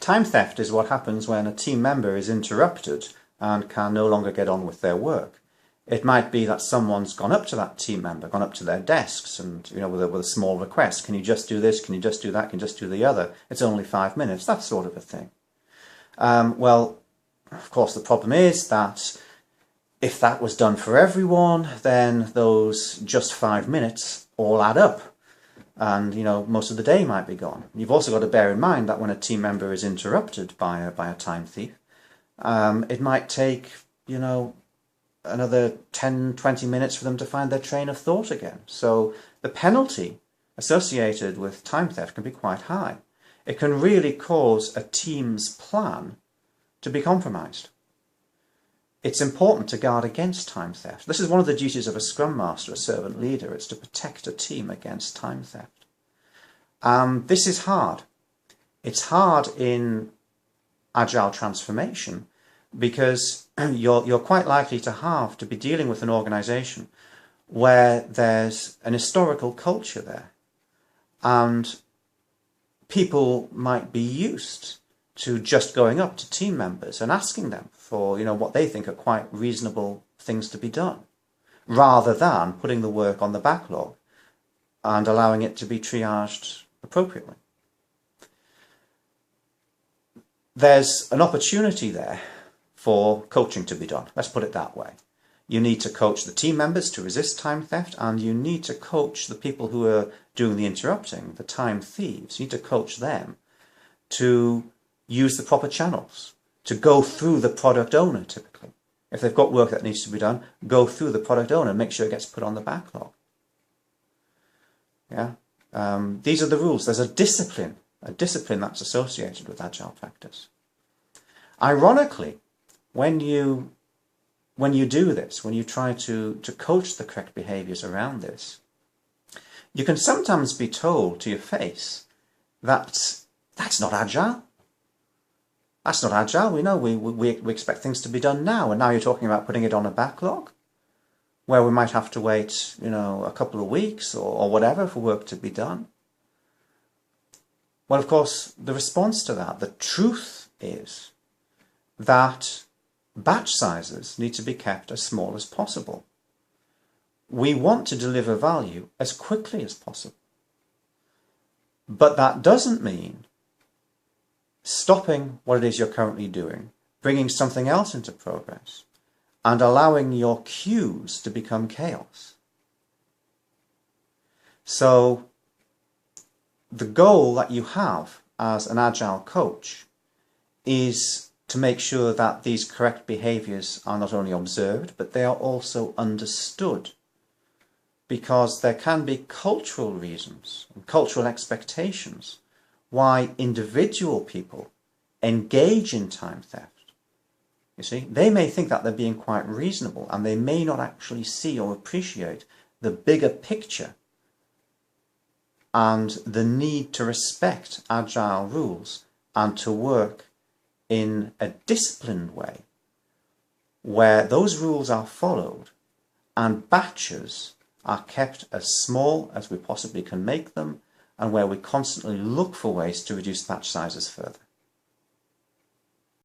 Time theft is what happens when a team member is interrupted and can no longer get on with their work. It might be that someone's gone up to that team member, gone up to their desks and, with a small request. Can you just do this? Can you just do that? Can you just do the other? It's only 5 minutes, that sort of a thing. Well, of course, the problem is that if that was done for everyone, then those just 5 minutes all add up. And, most of the day might be gone. You've also got to bear in mind that when a team member is interrupted by a time thief, it might take, another 10, 20 minutes for them to find their train of thought again. So the penalty associated with time theft can be quite high. It can really cause a team's plan to be compromised. It's important to guard against time theft. This is one of the duties of a scrum master, a servant leader. It's to protect a team against time theft. This is hard. It's hard in agile transformation because you're quite likely to be dealing with an organization where there's an historical culture there, and people might be used to just going up to team members and asking them for what they think are quite reasonable things to be done, rather than putting the work on the backlog and allowing it to be triaged appropriately. There's an opportunity there for coaching to be done. Let's put it that way. You need to coach the team members to resist time theft, and you need to coach the people who are doing the interrupting, the time thieves. You need to coach them to use the proper channels, to go through the product owner typically. If they've got work that needs to be done, go through the product owner and make sure it gets put on the backlog. Yeah. These are the rules. There's a discipline that's associated with agile practice. Ironically, when you do this, when you try to coach the correct behaviors around this, you can sometimes be told to your face that that's not agile. That's not agile. We know we expect things to be done now, and now you're talking about putting it on a backlog where we might have to wait, a couple of weeks or whatever for work to be done. Well, of course, the response to that, the truth is that batch sizes need to be kept as small as possible. We want to deliver value as quickly as possible. But that doesn't mean stopping what it is you're currently doing, bringing something else into progress, and allowing your queues to become chaos. So the goal that you have as an agile coach is to make sure that these correct behaviors are not only observed, but they are also understood. Because there can be cultural reasons and cultural expectations why individual people engage in time theft. You see, they may think that they're being quite reasonable, and they may not actually see or appreciate the bigger picture and the need to respect agile rules and to work in a disciplined way where those rules are followed and batches are kept as small as we possibly can make them, and where we constantly look for ways to reduce batch sizes further.